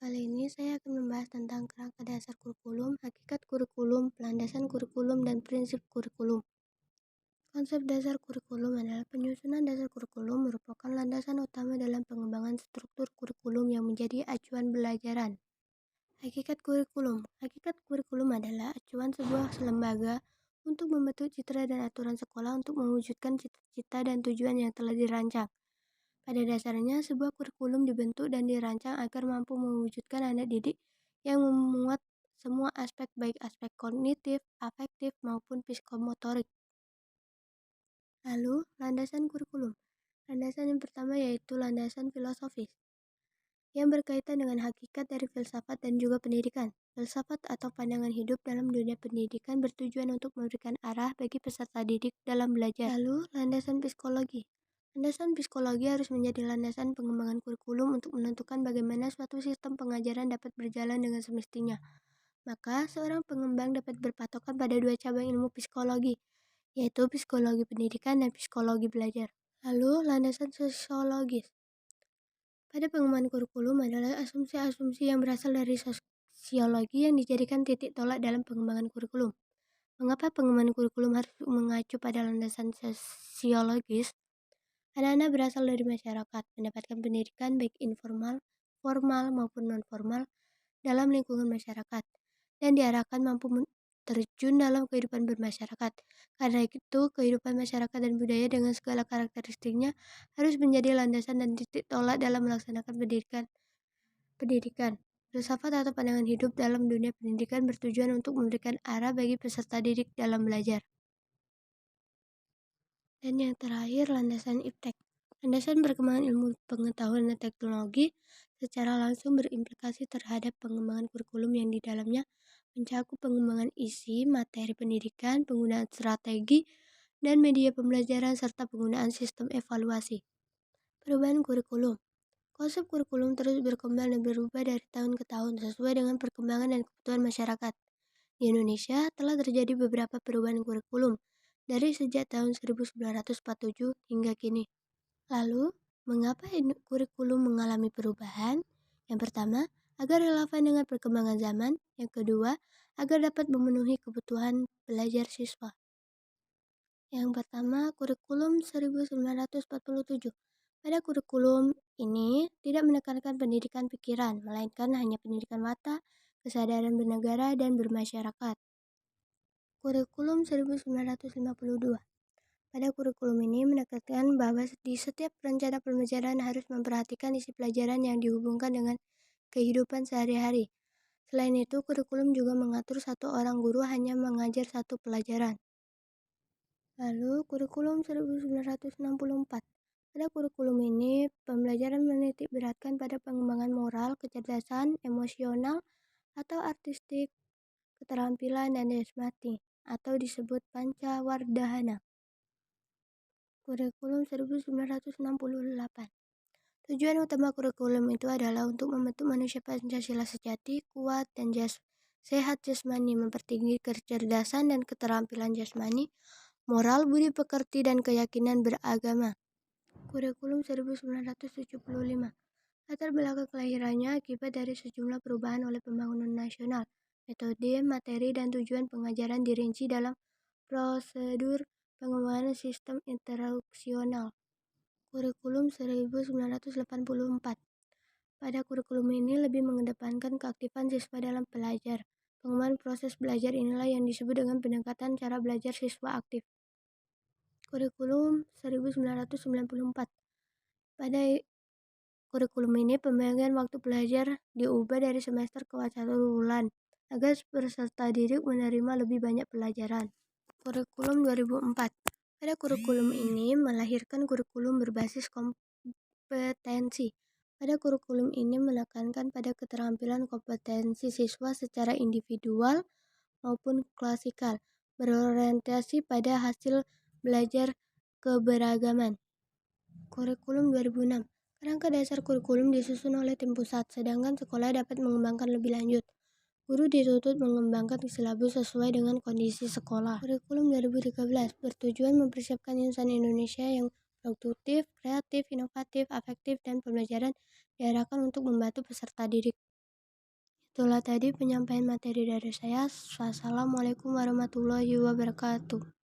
Kali ini saya akan membahas tentang kerangka dasar kurikulum, hakikat kurikulum, landasan kurikulum, dan prinsip kurikulum. Konsep dasar kurikulum adalah penyusunan dasar kurikulum merupakan landasan utama dalam pengembangan struktur kurikulum yang menjadi acuan belajaran. Hakikat kurikulum adalah acuan sebuah lembaga untuk membentuk citra dan aturan sekolah untuk mewujudkan cita-cita dan tujuan yang telah dirancang. Pada dasarnya, sebuah kurikulum dibentuk dan dirancang agar mampu mewujudkan anak didik yang memuat semua aspek baik aspek kognitif, afektif, maupun psikomotorik. Lalu, landasan kurikulum. Landasan yang pertama yaitu landasan filosofis, yang berkaitan dengan hakikat dari filsafat dan juga pendidikan. Filsafat atau pandangan hidup dalam dunia pendidikan bertujuan untuk memberikan arah bagi peserta didik dalam belajar. Lalu, landasan psikologi. Landasan psikologi harus menjadi landasan pengembangan kurikulum untuk menentukan bagaimana suatu sistem pengajaran dapat berjalan dengan semestinya. Maka, seorang pengembang dapat berpatokan pada dua cabang ilmu psikologi, yaitu psikologi pendidikan dan psikologi belajar. Lalu, landasan sosiologis. Pada pengembangan kurikulum adalah asumsi-asumsi yang berasal dari sosiologi yang dijadikan titik tolak dalam pengembangan kurikulum. Mengapa pengembangan kurikulum harus mengacu pada landasan sosiologis? Anak-anak berasal dari masyarakat, mendapatkan pendidikan baik informal, formal maupun non-formal dalam lingkungan masyarakat, dan diarahkan mampu terjun dalam kehidupan bermasyarakat. Karena itu, kehidupan masyarakat dan budaya dengan segala karakteristiknya harus menjadi landasan dan titik tolak dalam melaksanakan pendidikan. Filsafat atau pandangan hidup dalam dunia pendidikan bertujuan untuk memberikan arah bagi peserta didik dalam belajar. Dan yang terakhir, landasan iptek. Landasan perkembangan ilmu pengetahuan dan teknologi secara langsung berimplikasi terhadap pengembangan kurikulum yang di dalamnya mencakup pengembangan isi, materi pendidikan, penggunaan strategi, dan media pembelajaran, serta penggunaan sistem evaluasi. Perubahan kurikulum. Konsep kurikulum terus berkembang dan berubah dari tahun ke tahun sesuai dengan perkembangan dan kebutuhan masyarakat. Di Indonesia telah terjadi beberapa perubahan kurikulum dari sejak tahun 1947 hingga kini. Lalu, mengapa kurikulum mengalami perubahan? Yang pertama, agar relevan dengan perkembangan zaman. Yang kedua, agar dapat memenuhi kebutuhan belajar siswa. Yang pertama, kurikulum 1947. Pada kurikulum ini tidak menekankan pendidikan pikiran, melainkan hanya pendidikan mata, kesadaran bernegara, dan bermasyarakat. Kurikulum 1952. Pada kurikulum ini menekankan bahwa di setiap rencana pembelajaran harus memperhatikan isi pelajaran yang dihubungkan dengan kehidupan sehari-hari. Selain itu, kurikulum juga mengatur satu orang guru hanya mengajar satu pelajaran. Lalu, kurikulum 1964. Pada kurikulum ini, pembelajaran menitik beratkan pada pengembangan moral, kecerdasan, emosional, atau artistik, keterampilan, dan jasmani, atau disebut Pancawardhana. Kurikulum 1968. Tujuan utama kurikulum itu adalah untuk membentuk manusia Pancasila sejati, kuat, dan sehat jasmani, mempertinggi kecerdasan dan keterampilan jasmani, moral, budi pekerti, dan keyakinan beragama. Kurikulum 1975. Latar belakang kelahirannya akibat dari sejumlah perubahan oleh pembangunan nasional. Metode, materi, dan tujuan pengajaran dirinci dalam prosedur pengembangan sistem instruksional. Kurikulum 1984. Pada kurikulum ini lebih mengedepankan keaktifan siswa dalam belajar. Pengembangan proses belajar inilah yang disebut dengan pendekatan cara belajar siswa aktif. Kurikulum 1994. Pada kurikulum ini, pembagian waktu belajar diubah dari semester ke 1 bulan, agar peserta didik menerima lebih banyak pelajaran. Kurikulum 2004. Pada kurikulum ini melahirkan kurikulum berbasis kompetensi. Pada kurikulum ini menekankan pada keterampilan kompetensi siswa secara individual maupun klasikal, berorientasi pada hasil belajar keberagaman. Kurikulum 2006. Kerangka dasar kurikulum disusun oleh tim pusat, sedangkan sekolah dapat mengembangkan lebih lanjut. Guru dituntut mengembangkan silabus sesuai dengan kondisi sekolah. Kurikulum 2013 bertujuan mempersiapkan insan Indonesia yang produktif, kreatif, inovatif, afektif, dan pembelajaran diarahkan untuk membantu peserta didik. Itulah tadi penyampaian materi dari saya. Wassalamualaikum warahmatullahi wabarakatuh.